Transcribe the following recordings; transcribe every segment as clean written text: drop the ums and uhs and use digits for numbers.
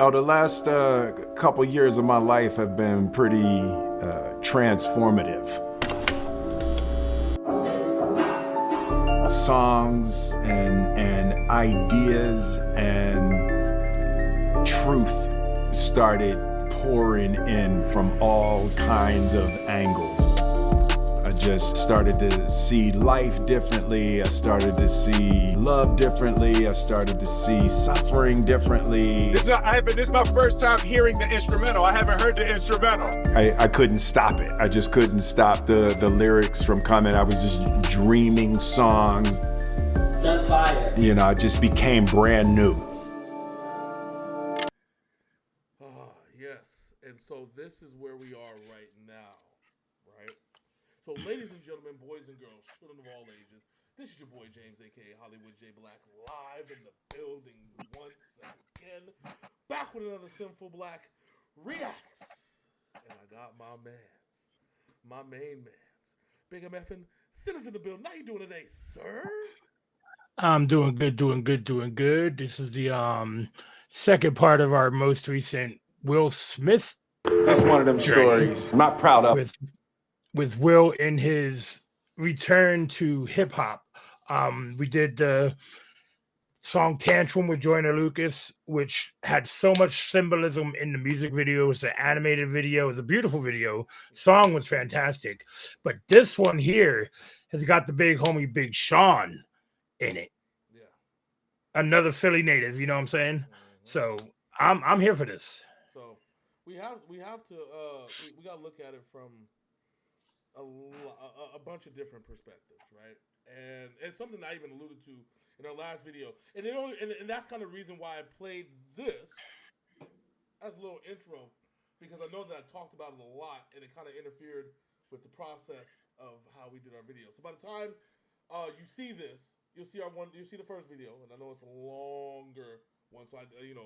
know, the last couple years of my life have been pretty transformative. Songs and ideas and truth started pouring in from all kinds of angles. I just started to see life differently. I started to see love differently. I started to see suffering differently. This is my first time hearing the instrumental. I haven't heard the instrumental. I couldn't stop it. I just couldn't stop the lyrics from coming. I was just dreaming songs. That's fire. You know, I just became brand new. Yes. And so this is where we are right now, right? So ladies and gentlemen, boys and girls, children of all ages, this is your boy James, a.k.a. Hollywood J. Blaq, live in the building once again. Back with another Synful Blaq Reacts. And I got my main mans. Big MFing, Sinners in the building. How you doing today, sir? I'm doing good. This is the second part of our most recent Will Smith. That's one of them stories. I'm not proud of with Will in his return to hip hop. We did the song Tantrum with Joyner Lucas, which had so much symbolism in the music video. It was the animated video. It was a beautiful video. Song was fantastic. But this one here has got the big homie Big Sean in it. Yeah. Another Philly native, you know what I'm saying? Mm-hmm. So I'm here for this. So we have to we got to look at it from a bunch of different perspectives, right? And it's something I even alluded to in our last video, and that's kind of the reason why I played this as a little intro, because I know that I talked about it a lot, and it kind of interfered with the process of how we did our video. So by the time you see this, you'll see the first video, and I know it's a longer one, so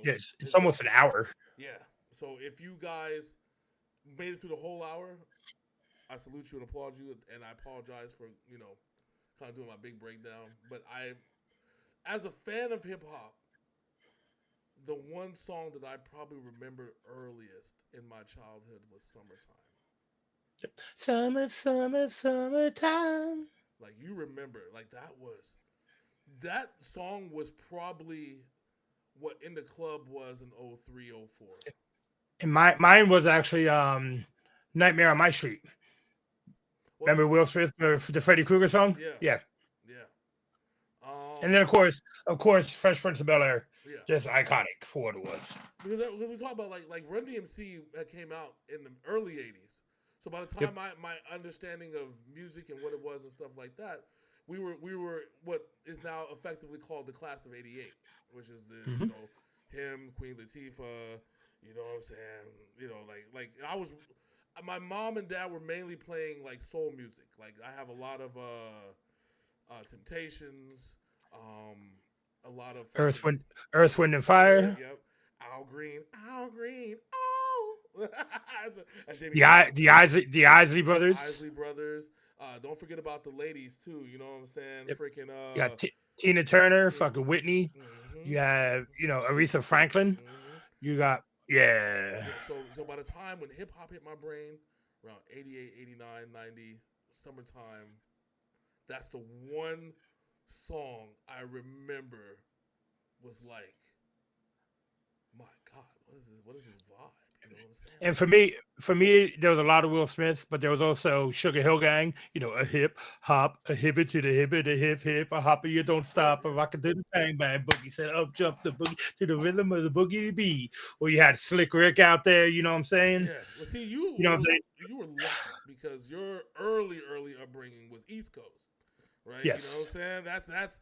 yes, it's almost an hour. Yeah. So if you guys made it through the whole hour, I salute you and applaud you, and I apologize for kind of doing my big breakdown. But as a fan of hip hop, the one song that I probably remember earliest in my childhood was "Summertime." Summertime. Like, you remember, like that song was probably what In the Club was in 03, 04. And mine was actually Nightmare on My Street. Well, remember Will Smith, the Freddy Krueger song? Yeah. And then of course, Fresh Prince of Bel-Air, just iconic for what it was. Because we talk about like Run DMC came out in the early '80s, so by the time my understanding of music and what it was and stuff like that, we were what is now effectively called the class of '88, which is the him, Queen Latifah, you know what I'm saying, like I was. My mom and dad were mainly playing like soul music. Like, I have a lot of Temptations, a lot of Earth, Wind and Fire. Yep. Al Green. Oh, the Isley Brothers. Isley Brothers. Don't forget about the ladies too. You know what I'm saying? Yep. Freaking. You got Tina Turner, fucking Whitney. Mm-hmm. You have Aretha Franklin. Mm-hmm. You got. Yeah. So by the time when hip hop hit my brain, around 88, 89, 90, summertime, that's the one song I remember was like, my God, what is this vibe? You know what I'm saying? And for me, there was a lot of Will Smith, but there was also Sugar Hill Gang. A hip hop, a hibbit to the hibbit, a hip hip, a hopper, you don't stop, a rocket to the bang bang boogie. Said up jump the boogie to the rhythm of the boogie beat. Or you had Slick Rick out there. You know what I'm saying? Yeah. Well, see, you know what I'm saying? You were lucky because your early upbringing was East Coast, right? Yes. You know what I'm saying? That's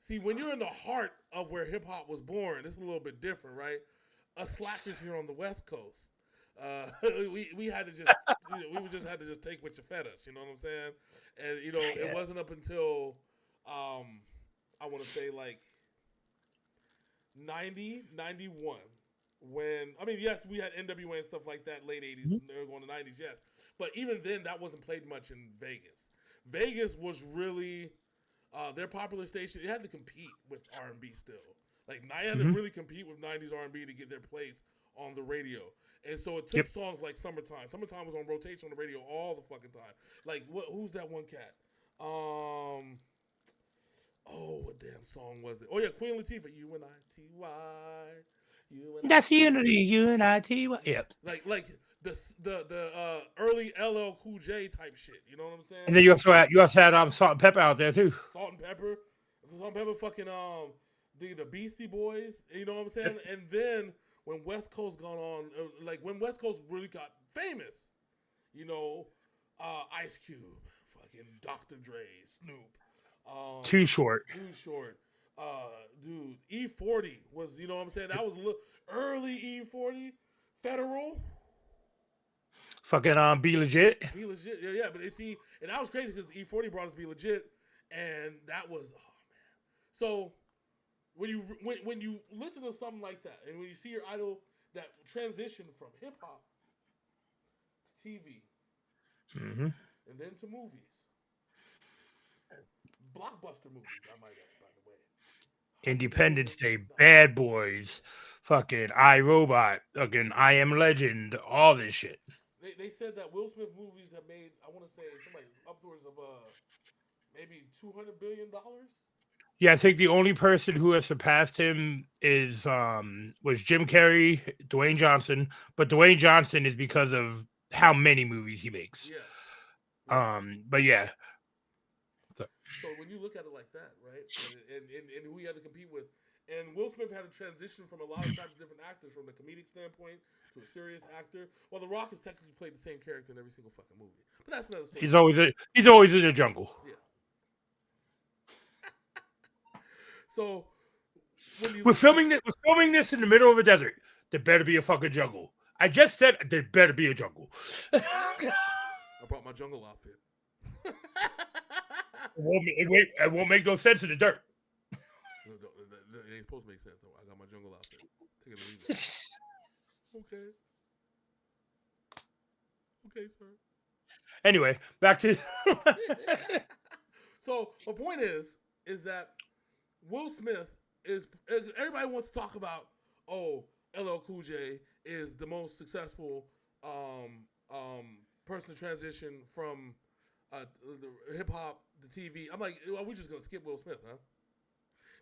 see when you're in the heart of where hip hop was born, it's a little bit different, right? Us slackers here on the West Coast, we had to just we just had to just take what you fed us. You know what I'm saying? And it wasn't up until I want to say like 90, 91 when yes, we had NWA and stuff like that late 80s, early going to 90s, yes. But even then, that wasn't played much in Vegas. Vegas was really their popular station. It had to compete with R&B still. Like, I had to really compete with 90s R&B to get their place on the radio. And so it took songs like Summertime. Summertime was on rotation on the radio all the fucking time. Like, who's that one cat? What damn song was it? Oh, yeah, Queen Latifah. U-N-I-T-Y. That's unity, UNITY. Yep. Like the early LL Cool J type shit. You know what I'm saying? And then you also had Salt and Pepper out there too. Salt and Pepper, fucking the Beastie Boys. You know what I'm saying? And then when West Coast got on, like when West Coast really got famous, you know, Ice Cube, fucking Dr. Dre, Snoop, Too Short. Dude, E40 was, you know what I'm saying? That was a little early E40. Federal. Fucking Be Legit. Be Legit, yeah. But see, and that was crazy because E40 brought us Be Legit, and that was, oh man. So when you listen to something like that, and when you see your idol that transition from hip hop to TV, and then to movies, blockbuster movies, I might add, by the way. Independence Day, Bad Boys, fucking iRobot, fucking I Am Legend, all this shit. They said that Will Smith movies have made, I want to say, something like upwards of maybe $200 billion. Yeah, I think the only person who has surpassed him was Jim Carrey, Dwayne Johnson, but Dwayne Johnson is because of how many movies he makes. Yeah. But yeah. So when you look at it like that, right, and who he had to compete with, and Will Smith had to transition from a lot of types of different actors, from the comedic standpoint to a serious actor. Well, The Rock has technically played the same character in every single fucking movie, but that's another story. He's always in the jungle. Yeah. So we're filming this in the middle of a desert. There better be a fucking jungle. I just said there better be a jungle. I brought my jungle outfit. It won't make no sense in the dirt. It ain't supposed to make sense though. I got my jungle outfit. Take it or leave it. Okay, sir. Anyway, back to. So my point is that Will Smith is everybody wants to talk about. Oh, LL Cool J is the most successful person to transition from the hip hop to TV. I'm like, are we just gonna skip Will Smith, huh?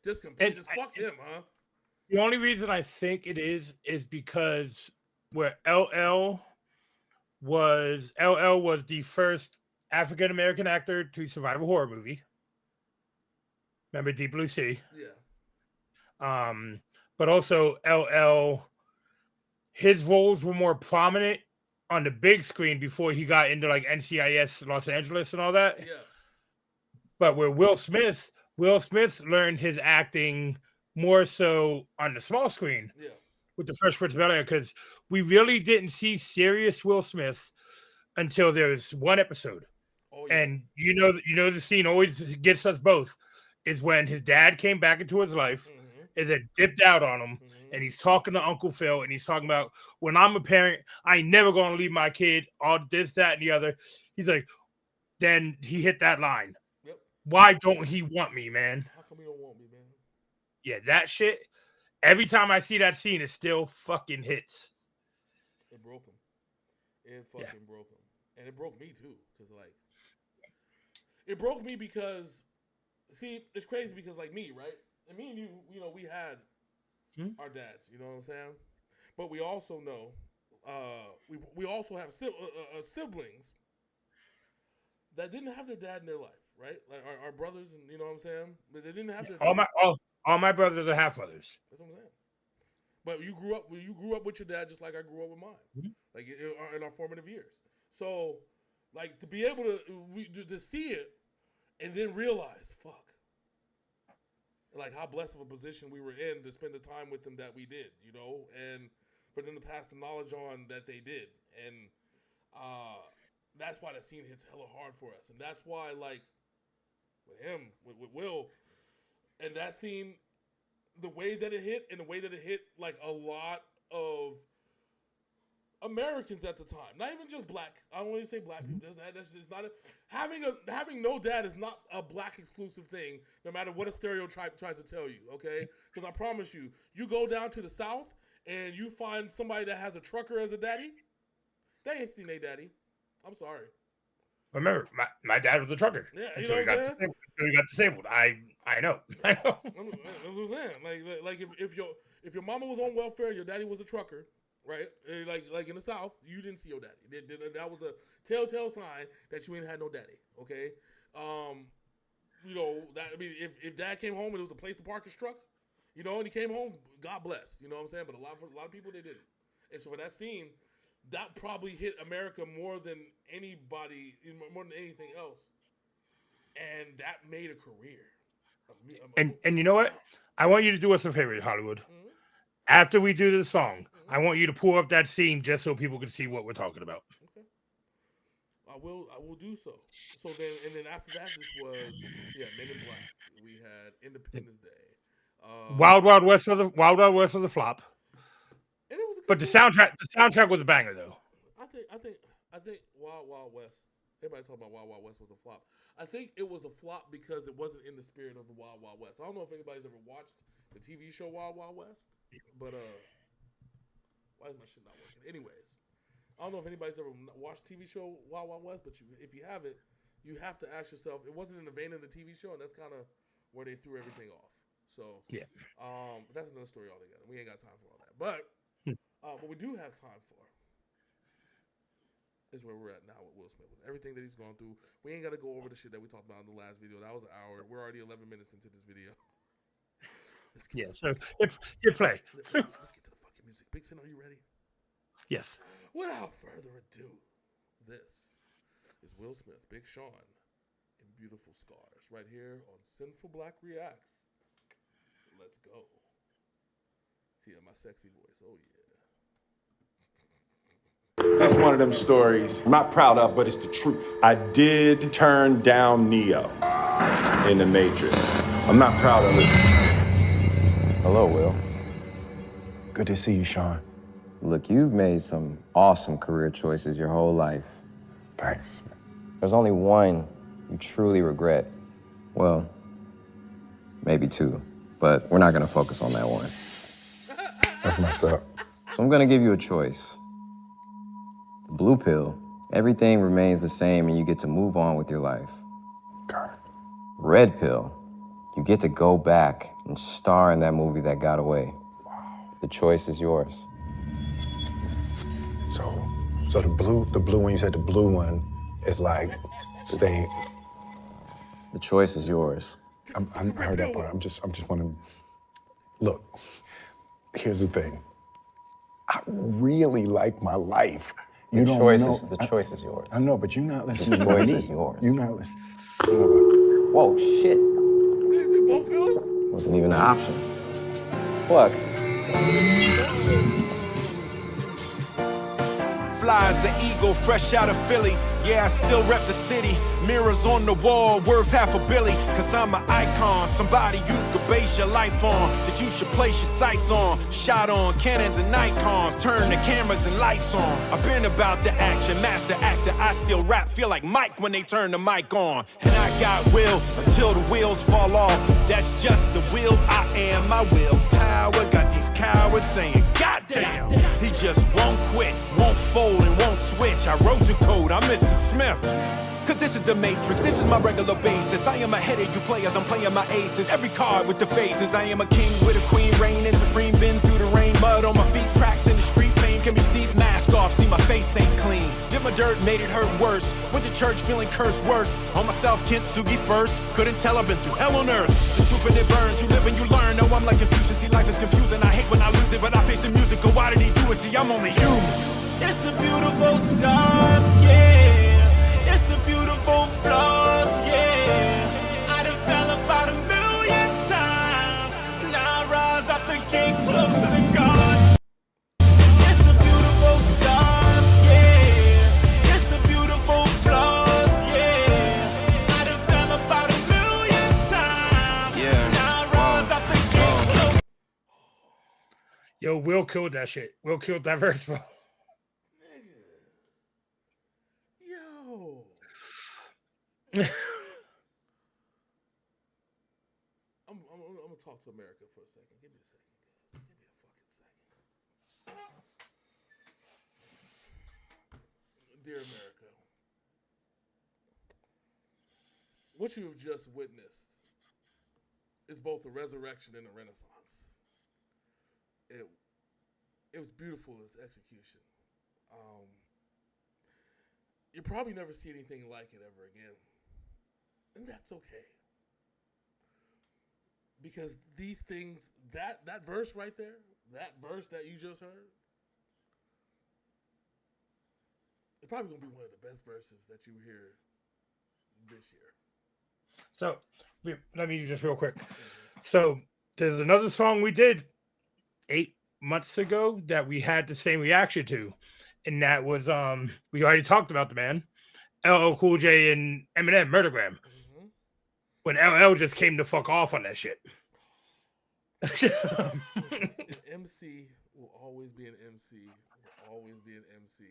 Just fuck him, huh? The only reason I think it is because where LL was the first African American actor to survive a horror movie. Remember Deep Blue Sea? Yeah. But also LL, his roles were more prominent on the big screen before he got into like NCIS Los Angeles and all that. Yeah. But where Will Smith learned his acting more so on the small screen. Yeah. With the Fresh Prince of Bel-Air, because we really didn't see serious Will Smith until there was one episode. Oh, yeah. And you know the scene always gets us both is when his dad came back into his life, and then dipped out on him, and he's talking to Uncle Phil, and he's talking about, when I'm a parent, I ain't never gonna leave my kid, all this, that, and the other. He's like, then he hit that line. Yep. Why don't he want me, man? How come he don't want me, man? Yeah, that shit. Every time I see that scene, it still fucking hits. It broke him. It fucking broke him. And it broke me too. Because, like, it broke me because, see, it's crazy because, like, me, right? And me and you, you know, we had our dads, you know what I'm saying? But we also know, we also have siblings that didn't have their dad in their life, right? Like our brothers, and you know what I'm saying? But they didn't have their dad. All my brothers are half brothers. That's what I'm saying. But you grew up with your dad just like I grew up with mine, like in our formative years. So, like, to be able to see it and then realize, fuck, like how blessed of a position we were in to spend the time with them that we did, you know, and for them to pass the knowledge on that they did, and that's why that scene hits hella hard for us, and that's why, like, with him, with Will. And that scene, the way that it hit, and the way that it hit, like, a lot of Americans at the time, not even just black. I don't want to say black people. That's just not having no dad is not a black exclusive thing. No matter what a stereotype tries to tell you, okay? Because I promise you, you go down to the South and you find somebody that has a trucker as a daddy, they ain't seen their daddy. I'm sorry. Remember, my dad was a trucker. Yeah, you until know he what got I'm saying? until he got disabled. I know. That's what I'm saying. Like if your mama was on welfare, your daddy was a trucker, right? Like in the South, you didn't see your daddy. That was a telltale sign that you ain't had no daddy. Okay, you know that. I mean, if dad came home and it was a place to park his truck, you know, and he came home, God bless. You know what I'm saying? But a lot of people they didn't. And so for that scene, that probably hit America more than anybody, more than anything else, and that made a career. And you know what? I want you to do us a favor, Hollywood. Mm-hmm. After we do the song, I want you to pull up that scene just so people can see what we're talking about. Okay. I will do so. So then after that, this was Men in Black. We had Independence Day. Wild Wild West was a flop. And it was But the soundtrack was a banger though. I think Wild Wild West. Everybody talking about Wild Wild West was a flop. I think it was a flop because it wasn't in the spirit of the Wild Wild West. I don't know if anybody's ever watched the TV show Wild Wild West, but why is my shit not working? Anyways, I don't know if anybody's ever watched TV show Wild Wild West, but if you haven't, you have to ask yourself, it wasn't in the vein of the TV show, and that's kind of where they threw everything off. So yeah, that's another story altogether. We ain't got time for all that, but what we do have time for is where we're at now with Will Smith. With everything that he's gone through, we ain't got to go over the shit that we talked about in the last video. That was an hour. We're already 11 minutes into this video. So hit play. Let's get to the fucking music. Big Sin, are you ready? Yes. Without further ado, this is Will Smith, Big Sean, in Beautiful Scars, right here on Synful Blaq Reacts. Let's go. See my sexy voice. Oh yeah. That's one of them stories I'm not proud of, but it's the truth. I did turn down Neo in the Matrix. I'm not proud of it. Hello, Will. Good to see you, Sean. Look, you've made some awesome career choices your whole life. Thanks. There's only one you truly regret. Well, maybe two, but we're not gonna focus on that one. That's messed up. So I'm gonna give you a choice. The blue pill, everything remains the same and you get to move on with your life. Got it. Red pill, you get to go back and star in that movie that got away. The choice is yours. So the blue when you said the blue one is like staying. The choice is yours. I heard that part. I'm just wondering. Look, here's the thing. I really like my life. The choice is yours. I know, but you're not listening. The choice is yours. You're not listening. Whoa, shit. Did you do both pills? Wasn't even an option. Look. Fly as an eagle, fresh out of Philly. Yeah, I still rep the city. Mirrors on the wall, worth $500 million. Cause I'm an icon, somebody you could base your life on. That you should place your sights on. Shot on Canons and Nikons. Turn the cameras and lights on. I've been about the action, master actor. I still rap, feel like Mike when they turn the mic on. And I got will until the wheels fall off. That's just the will, I am my will. Power, got these cowards saying, goddamn. He just won't quit, won't fold and won't switch. I wrote the code, I'm Mr. Smith. Cause this is the Matrix, this is my regular basis. I am ahead of you players, I'm playing my aces. Every card with the faces. I am a king with a queen, reigning supreme. Been through the rain, mud on my feet. Tracks in the street, fame can be steep. Mask off, see my face ain't clean. Did my dirt, made it hurt worse. Went to church feeling cursed, worked on myself, Kintsugi first. Couldn't tell, I've been through hell on earth. The truth and it burns, you live and you learn. No, I'm like Confucius, see life is confusing. I hate when I lose it, but I face the music. Go, why did he do it? See, I'm only human. It's the beautiful scars, yeah. It's the beautiful flaws, yeah. I done fell about 1,000,000 times. Now I rise up and get closer to God. It's the beautiful scars, yeah. It's the beautiful flaws, yeah. I done fell about 1,000,000 times. Yeah. Now I rise up and get closer. Yo, Will killed that shit. Will killed that verse, bro. I'm gonna talk to America for a second. Give me a second, guys. Give me a fucking second. Dear America, what you have just witnessed is both a resurrection and a renaissance. It was beautiful, its execution. You'll probably never see anything like it ever again. And that's okay. Because these things, that verse right there, that verse that you just heard, it's probably going to be one of the best verses that you hear this year. So, let me just real quick. So, there's another song we did 8 months ago that we had the same reaction to. And that was, we already talked about the man, LL Cool J and Eminem, Murdergram. Mm-hmm. When LL just came to fuck off on that shit. Listen, an MC will always be an MC. Will always be an MC.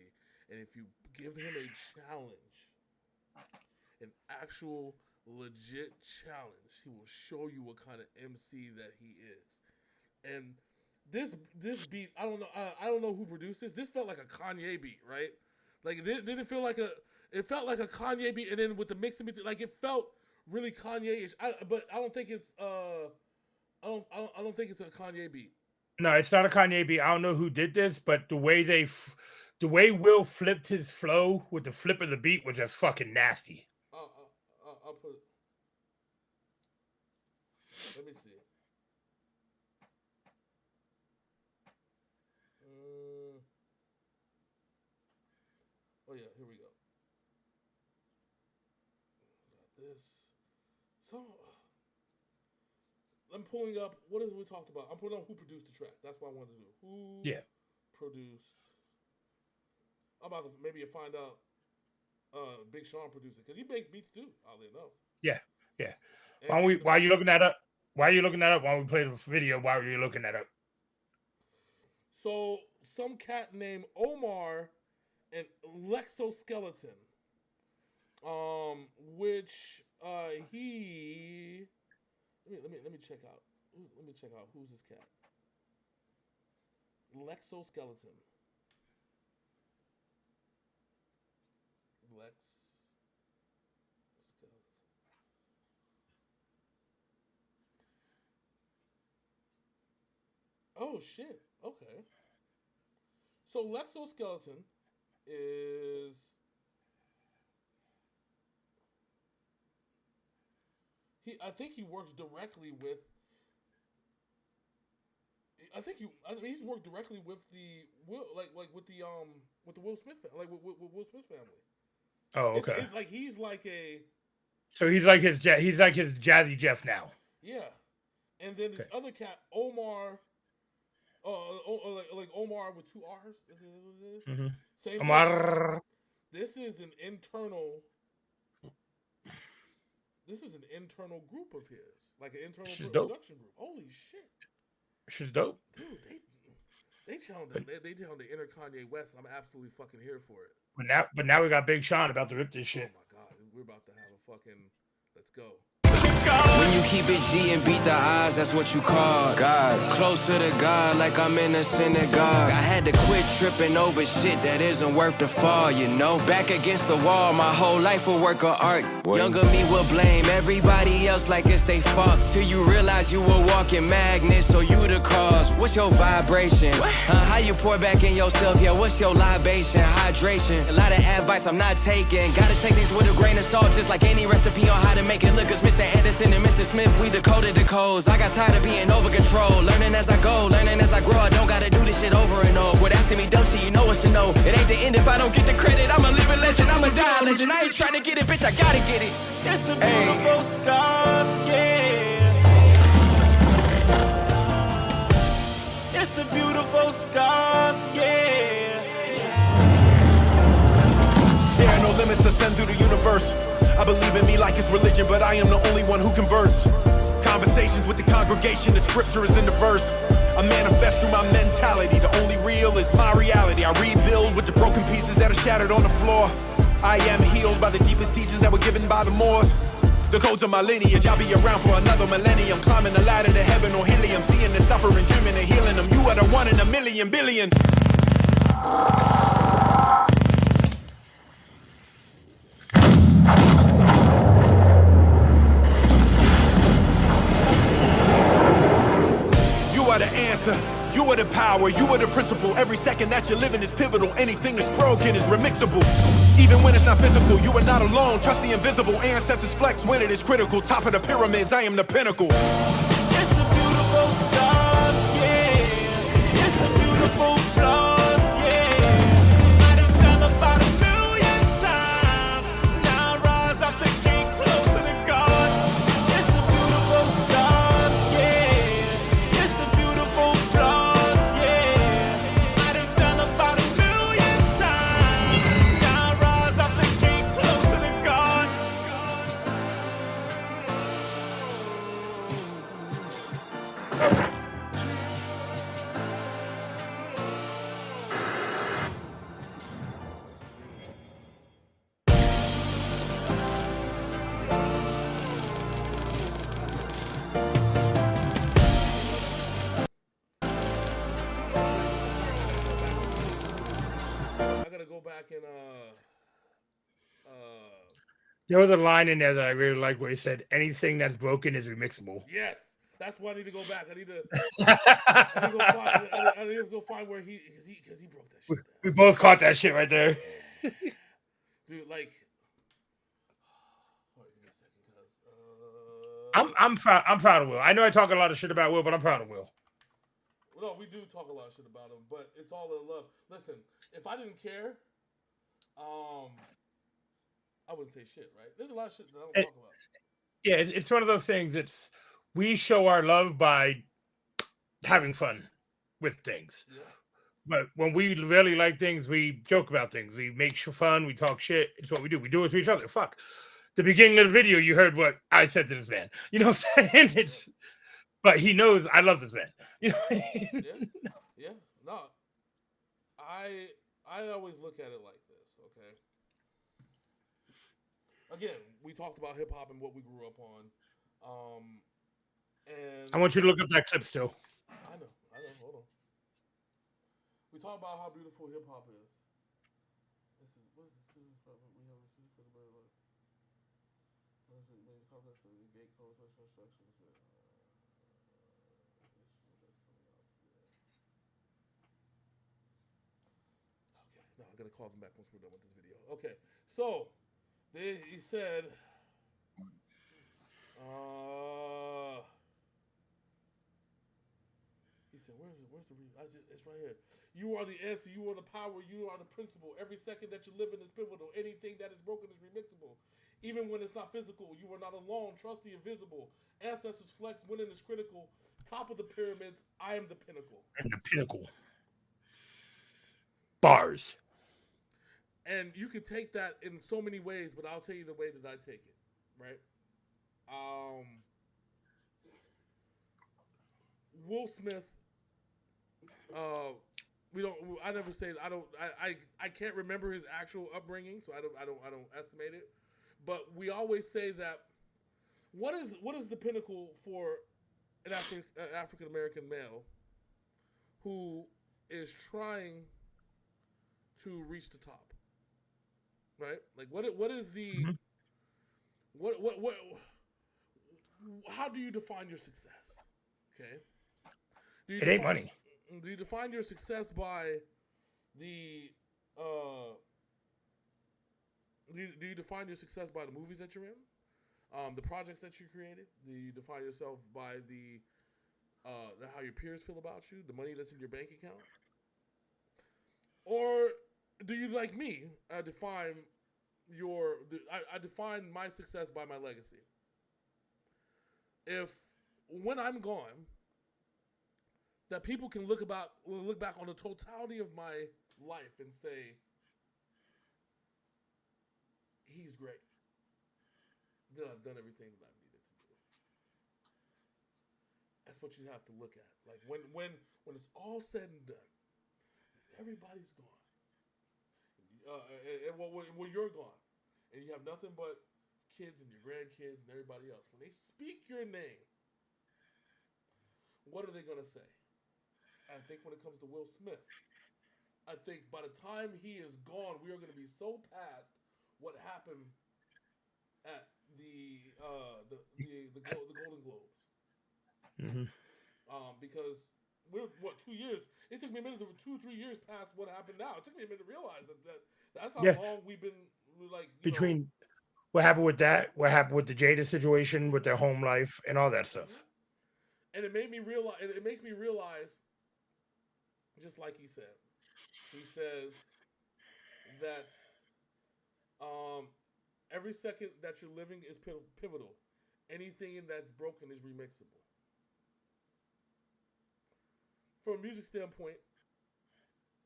And if you give him a challenge, an actual legit challenge, he will show you what kind of MC that he is. And this beat, I don't know who produced this. This felt like a Kanye beat, right? Like it didn't feel like it felt like a Kanye beat, and then with the mixing, like it felt really Kanye-ish. But I don't think it's I don't think it's a Kanye beat. No, it's not a Kanye beat. I don't know who did this, but the way Will flipped his flow with the flip of the beat was just fucking nasty. I'll put it. Let me see. Oh yeah, here we go. Got this. So I'm pulling up. What is it we talked about? I'm pulling up who produced the track. That's what I wanted to do. Who produced? I'm about to maybe find out. Big Sean produced it because he makes beats too. Oddly enough. Yeah. While you looking that up? While we play the video, while you're looking that up. So some cat named Omar and Lexoskeleton, which he let me check out. Let me check out who's this cat. Lexoskeleton. Oh shit. Okay. So Lexoskeleton is I think he works directly with he's worked directly with the Will with the Will Smith with Will Smith family. Oh, okay. It's like he's like a. So he's like his Jazzy Jeff now. Yeah, and then this other cat, Omar. Like Omar with 2 R's. Mm-hmm. Same Omar. This is an internal. This is an internal group of his, like an internal production group. Holy shit! She's dope, dude. They challenge the inner Kanye West, and I'm absolutely fucking here for it. But now we got Big Sean about to rip this shit. Oh my god, we're about to have a fucking. Let's go. When you keep it G and beat the odds, that's what you call God. Closer to God, like I'm in a synagogue. I had to quit tripping over shit that isn't worth the fall, you know. Back against the wall, my whole life a work of art. Boy. Younger me will blame everybody else like it's they fault. Till you realize you a walking magnet, so you the cause. What's your vibration? How you pour back in yourself? Yeah, what's your libation? Hydration. A lot of advice I'm not taking. Gotta take these with a grain of salt, just like any recipe on how to make it look. Cause Mr. Anderson and Mr. Smith, we decoded the codes. I got tired of being over control. Learning as I go, learning as I grow. I don't gotta do this shit over and over. Quit asking me dumb shit, you know what's to know. It ain't the end if I don't get the credit. I'm a living legend, I'm a dying legend. I ain't trying to get it, bitch, I gotta get it. It's the beautiful scars, yeah. It's the beautiful scars, yeah. There are no limits to send through the universe. I believe in me like it's religion, but I am the only one who converts. Conversations with the congregation, the scripture is in the verse. I manifest through my mentality. The only real is my reality. I rebuild with the broken pieces that are shattered on the floor. I am healed by the deepest teachings that were given by the Moors. The codes of my lineage, I'll be around for another millennium. Climbing the ladder to heaven or helium. Seeing the suffering, dreaming of healing them. You are the one in a million billion. You are the answer. You are the power, you are the principle. Every second that you're living is pivotal. Anything that's broken is remixable. Even when it's not physical, you are not alone. Trust the invisible. Ancestors flex when it is critical. Top of the pyramids, I am the pinnacle. It's the beautiful stars, yeah. It's the beautiful flaws, yeah. I done fell about 1,000,000 times. Now I rise up the gate closer to God. It's the beautiful stars, yeah. It's the beautiful flaws, yeah. I done fell about 1,000,000 times. Now I rise up the gate closer to God. I gotta go back and There was a line in there that I really like where he said, "Anything that's broken is remixable." yes, that's why I need to go back. I need to I need to go find where he broke that shit down. We both caught that shit right there. Dude, like, I'm proud of Will. I know I talk a lot of shit about Will, but I'm proud of Will. no, we do talk a lot of shit about him, but it's all in love. Listen, if I didn't care, I wouldn't say shit, right? There's a lot of shit that I don't talk about. Yeah, it's one of those things. We show our love by having fun with things. Yeah. But when we really like things, we joke about things. We make fun. We talk shit. It's what we do. We do it to each other. Fuck. The beginning of the video, you heard what I said to this man. You know what I'm saying? But he knows I love this man. You know what I mean? Yeah. No. I always look at it like this, okay? Again, we talked about hip hop and what we grew up on. And I want you to look up that clip still. I know. Hold on. We talk about how beautiful hip hop is. No, I'm gonna call them back once we're done with this video. Okay, so he said, where's the it's right here. You are the answer. You are the power. You are the principle. Every second that you live in is pivotal. Anything that is broken is remixable. Even when it's not physical, you are not alone. Trust the invisible. Ancestors flex. Winning is critical. Top of the pyramids. I am the pinnacle. I'm the pinnacle. Bars. And you can take that in so many ways, but I'll tell you the way that I take it, right? Will Smith, I never say, I can't remember his actual upbringing, so I don't estimate it. But we always say that what is the pinnacle for an African American male who is trying to reach the top, right? Like what is the what how do you define your success? Okay, It ain't money. Do you define your success by the do you define your success by the movies that you're in, the projects that you created? Do you define yourself by the how your peers feel about you, the money that's in your bank account? Or do you, like me, define I define my success by my legacy? If when I'm gone, that people can look back on the totality of my life and say, he's great. Then I've done everything that I've needed to do. That's what you have to look at. Like when it's all said and done, everybody's gone. when you're gone, and you have nothing but kids and your grandkids and everybody else, when they speak your name, what are they gonna say? I think when it comes to Will Smith, I think by the time he is gone, we are going to be so past what happened at the Golden Globes. Mm-hmm. Because we're 2 years. It took me a minute, 2-3 years past what happened now. It took me a minute to realize that's how long we've been like between what happened with that, what happened with the Jada situation, with their home life, and all that stuff. And it made me realize. It makes me realize, just like he said. He says that every second that you're living is pivotal. Anything that's broken is remixable. From a music standpoint,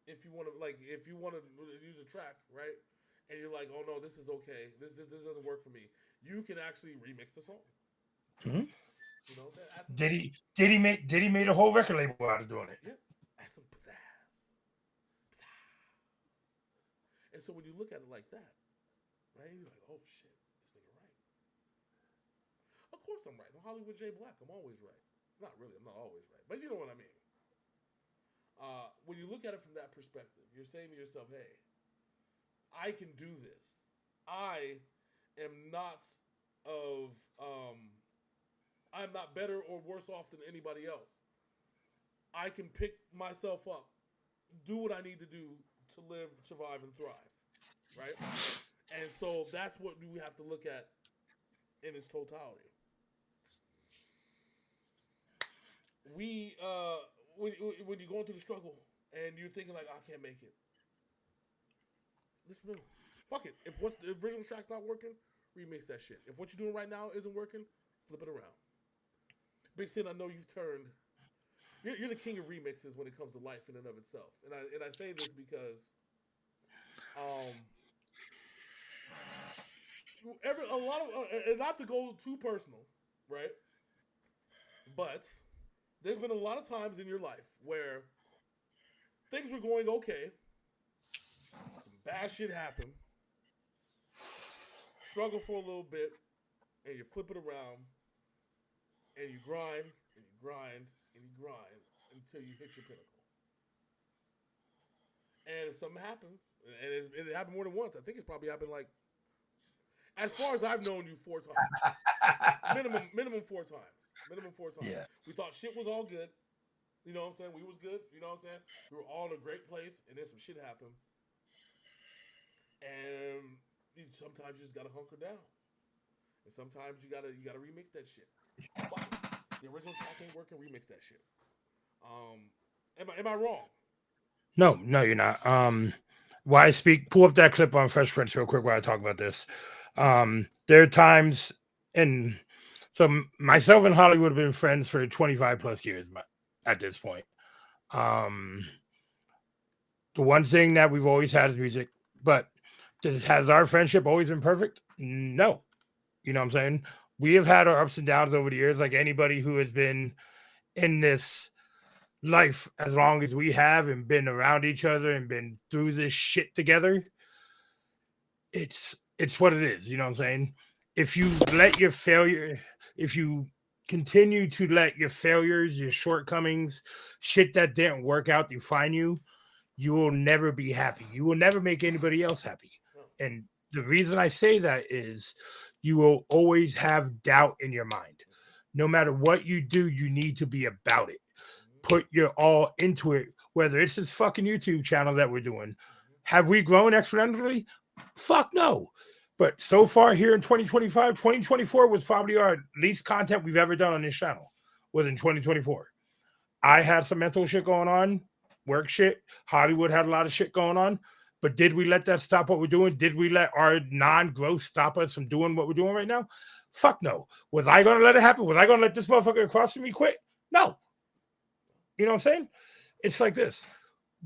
if you want to use a track, right, and you're like, oh no, this is okay, this doesn't work for me, you can actually remix the song. Mm-hmm. You know what I'm saying? Did he made a whole record label out of doing it? Yeah, add some pizzazz. And so when you look at it like that, right, you're like, oh shit, this nigga right. Of course I'm right. I'm Hollywood J. Blaq. I'm always right. Not really. I'm not always right. But you know what I mean. When you look at it from that perspective, you're saying to yourself, hey, I can do this. I am not I'm not better or worse off than anybody else. I can pick myself up, do what I need to do to live, survive, and thrive, right? And so that's what we have to look at in its totality. When you're going through the struggle and you're thinking like, I can't make it, listen to me. Fuck it. If the original track's not working, remix that shit. If what you're doing right now isn't working, flip it around. Big Sin, I know you've turned. You're the king of remixes when it comes to life in and of itself, and I say this because, a lot of not to go too personal, right? But there's been a lot of times in your life where things were going okay, some bad shit happened, struggle for a little bit, and you flip it around, and you grind, and you grind, and you grind until you hit your pinnacle. And if something happened, and it happened more than once, I think it's probably happened like, as far as I've known you, 4 times. minimum 4 times. Minimum 4 times. Yeah. We thought shit was all good. You know what I'm saying? We was good. You know what I'm saying? We were all in a great place, and then some shit happened. And sometimes you just gotta hunker down. And sometimes you gotta remix that shit. Fuck it. The original track ain't working, remix that shit. Am I wrong? No, you're not. While I speak, pull up that clip on Fresh Prince real quick while I talk about this. There are times, and so myself and Hollywood have been friends for 25 plus years at this point. The one thing that we've always had is music, but has our friendship always been perfect? No. You know what I'm saying? We have had our ups and downs over the years, like anybody who has been in this life as long as we have and been around each other and been through this shit together. It's what it is. You know what I'm saying? If you continue to let your failures, your shortcomings, shit that didn't work out define you, you will never be happy. You will never make anybody else happy. And the reason I say that is you will always have doubt in your mind. No matter what you do, you need to be about it. Put your all into it, whether it's this fucking YouTube channel that we're doing. Have we grown exponentially? Fuck no. But so far here in 2025, 2024 was probably our least content we've ever done on this channel, was in 2024. I had some mental shit going on, work shit. Hollywood had a lot of shit going on. But did we let that stop what we're doing? Did we let our non-growth stop us from doing what we're doing right now? Fuck no. Was I going to let it happen? Was I going to let this motherfucker across from me quit? No. You know what I'm saying? It's like this.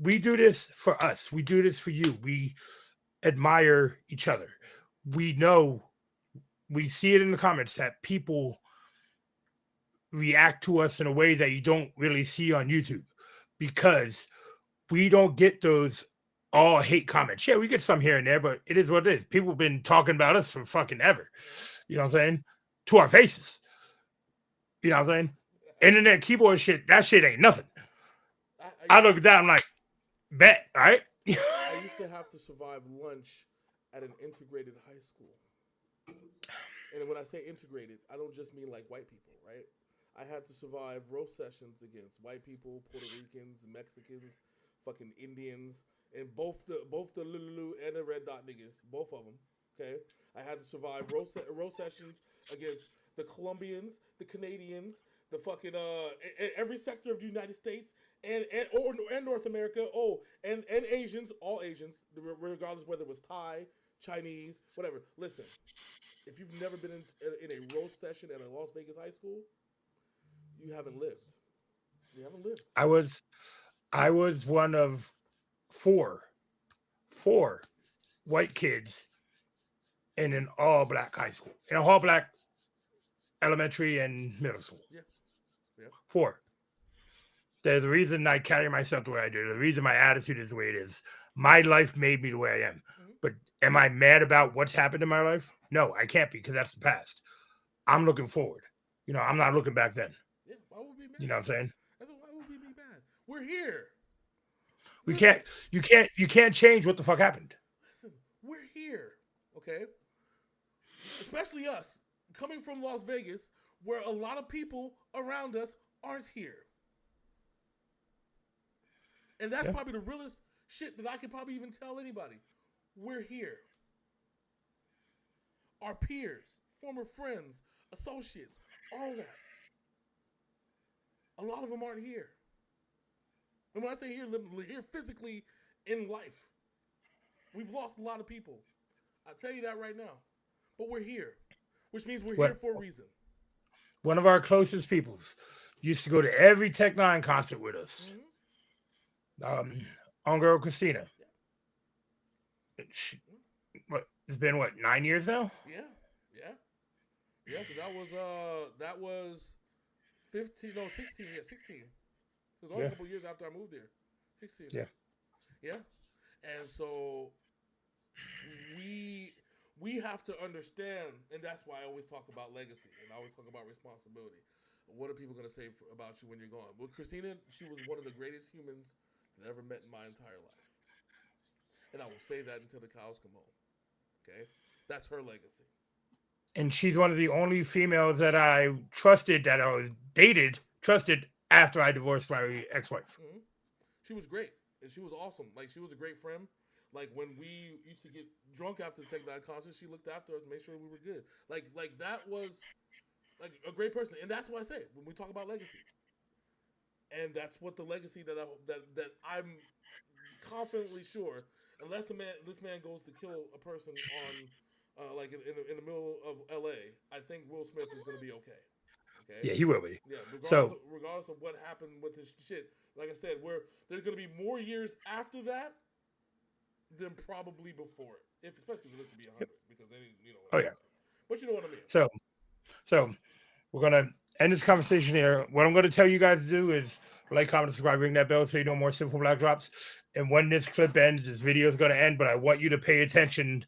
We do this for us. We do this for you. We admire each other. We know, we see it in the comments that people react to us in a way that you don't really see on YouTube because we don't get those all hate comments. Yeah, we get some here and there, but it is what it is. People have been talking about us for fucking ever. You know what I'm saying? To our faces. You know what I'm saying? Internet keyboard shit, that shit ain't nothing. I look at that, I'm like, bet, all right? I used to have to survive lunch at an integrated high school. And when I say integrated, I don't just mean like white people, right? I had to survive roast sessions against white people, Puerto Ricans, Mexicans, fucking Indians, and both the Lulu and the Red Dot niggas, both of them. Okay, I had to survive roast sessions against the Colombians, the Canadians, the fucking every sector of the United States and North America. Oh, and Asians, all Asians, regardless whether it was Thai, Chinese, whatever. Listen, if you've never been in a roast session at a Las Vegas high school, you haven't lived. You haven't lived. I was one of four white kids in an all-black high school, in a all-black elementary and middle school. Yeah. 4. There's the reason I carry myself the way I do. The reason my attitude is the way it is. My life made me the way I am. Mm-hmm. But am I mad about what's happened in my life? No, I can't be, because that's the past. I'm looking forward. You know, I'm not looking back then. Yeah, why would we be mad? You know what I'm saying? Why would we be mad? We're here. You can't change what the fuck happened. Listen, we're here. Okay? Especially us, coming from Las Vegas, where a lot of people around us aren't here. And that's probably the realest shit that I could probably even tell anybody. We're here. Our peers, former friends, associates, all of that. A lot of them aren't here. And when I say here, here physically in life, we've lost a lot of people. I'll tell you that right now. But we're here, which means we're here for a reason. One of our closest peoples used to go to every Tech Nine concert with us. Mm-hmm. On girl Christina. It's been 9 years now? Yeah, because that was 16. Yeah, 16. It was only a couple years after I moved there. 16. Yeah. And so we have to understand, and that's why I always talk about legacy and I always talk about responsibility. What are people going to say about you when you're gone? Well, Christina, she was one of the greatest humans that I ever met in my entire life. And I will say that until the cows come home. Okay? That's her legacy. And she's one of the only females that I trusted, that I was trusted after I divorced my ex-wife. Mm-hmm. She was great. And she was awesome. Like, she was a great friend. Like, when we used to get drunk after the Tech Nine concert, she looked after us and made sure we were good. Like that was like a great person. And that's what I say when we talk about legacy. And that's what the legacy that I'm confidently sure, unless this man goes to kill a person on like in the middle of LA, I think Will Smith is going to be okay. Okay. Yeah, he will be. Yeah, regardless of what happened with his shit, like I said, there's going to be more years after that than probably before it, especially if it lives to be 100, because they didn't, you know. Oh yeah. But you know what I mean. So we're gonna end this conversation here. What I'm gonna tell you guys to do is like, comment, subscribe, ring that bell so you know more Synful Blaq drops. And when this clip ends, this video is gonna end. But I want you to pay attention.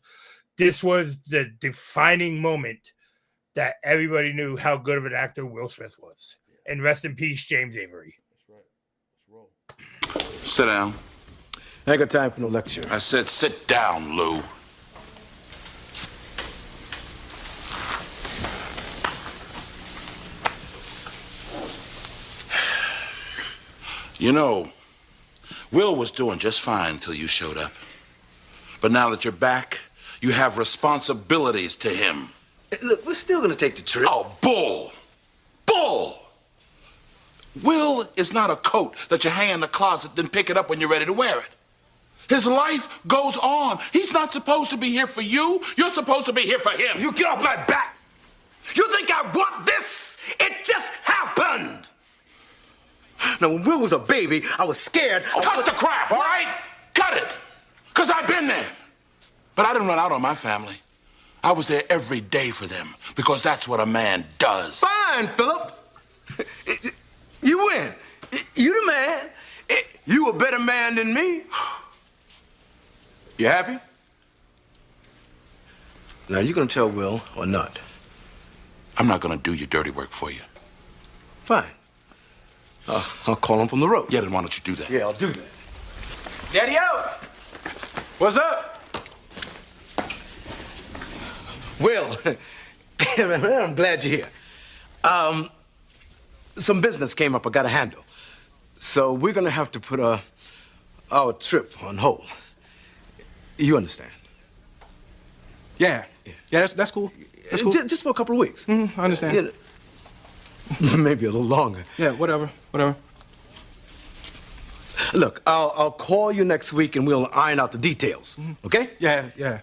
This was the defining moment that everybody knew how good of an actor Will Smith was. And rest in peace, James Avery. That's right. Let's roll. Sit down. I ain't got time for no lecture. I said sit down, Lou. You know, Will was doing just fine until you showed up. But now that you're back, you have responsibilities to him. Look, we're still gonna take the trip. Oh, bull! Bull! Will is not a coat that you hang in the closet, then pick it up when you're ready to wear it. His life goes on. He's not supposed to be here for you. You're supposed to be here for him. You get off my back! You think I want this? It just happened! Now, when Will was a baby, I was scared. Cut the crap, all right? Cut it. Because I've been there. But I didn't run out on my family. I was there every day for them because that's what a man does. Fine, Philip. You win. You the man. You a better man than me. You happy? Now, you gonna tell Will or not? I'm not gonna do your dirty work for you. Fine. I'll call him from the road. Yeah, then why don't you do that? Yeah, I'll do that. Daddy out! What's up? Will, man, I'm glad you're here. Some business came up I gotta handle. So we're gonna have to put our trip on hold. You understand? Yeah, that's cool. That's cool. Just for a couple of weeks. I understand. Yeah. Maybe a little longer. Yeah, whatever. Look, I'll call you next week and we'll iron out the details. Okay? Yeah.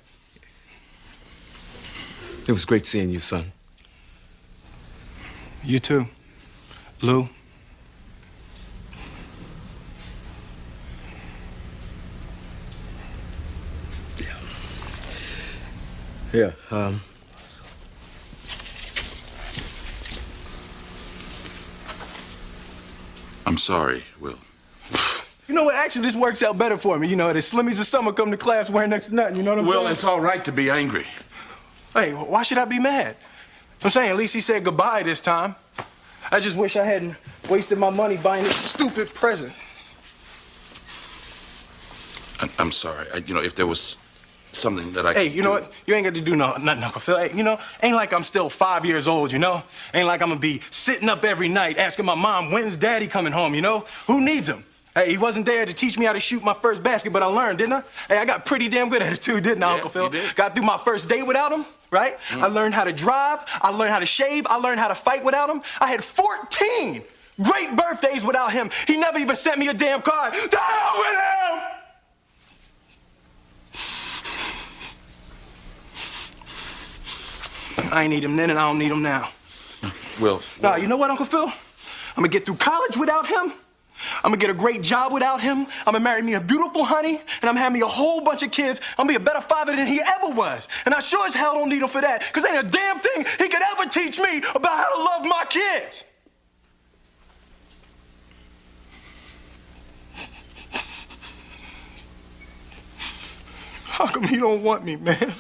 It was great seeing you, son. You too, Lou. Yeah. I'm sorry, Will. You know what? Actually, this works out better for me. You know, the slimmies of summer come to class wearing next to nothing. You know what I'm saying? Will, it's all right to be angry. Hey, why should I be mad? I'm saying at least he said goodbye this time. I just wish I hadn't wasted my money buying this stupid present. I'm sorry. If there was something that I Hey, could you know do- what? You ain't got to do nothing, Uncle Phil. Hey, ain't like I'm still 5 years old, you know? Ain't like I'm gonna be sitting up every night asking my mom, when's Daddy coming home, you know? Who needs him? Hey, he wasn't there to teach me how to shoot my first basket, but I learned, didn't I? Hey, I got pretty damn good at it too, didn't I, Yeah, Uncle Phil? you did. Got through my first day without him, right? I learned how to drive, I learned how to shave, I learned how to fight without him. I had 14 great birthdays without him. He never even sent me a damn card. To hell with him! I ain't need him then and I don't need him now. Will. Nah, you know what, Uncle Phil? I'm gonna get through college without him. I'm gonna get a great job without him. I'm gonna marry me a beautiful honey, and I'm having me a whole bunch of kids. I'm gonna be a better father than he ever was. And I sure as hell don't need him for that, because ain't a damn thing he could ever teach me about how to love my kids. How come he don't want me, man?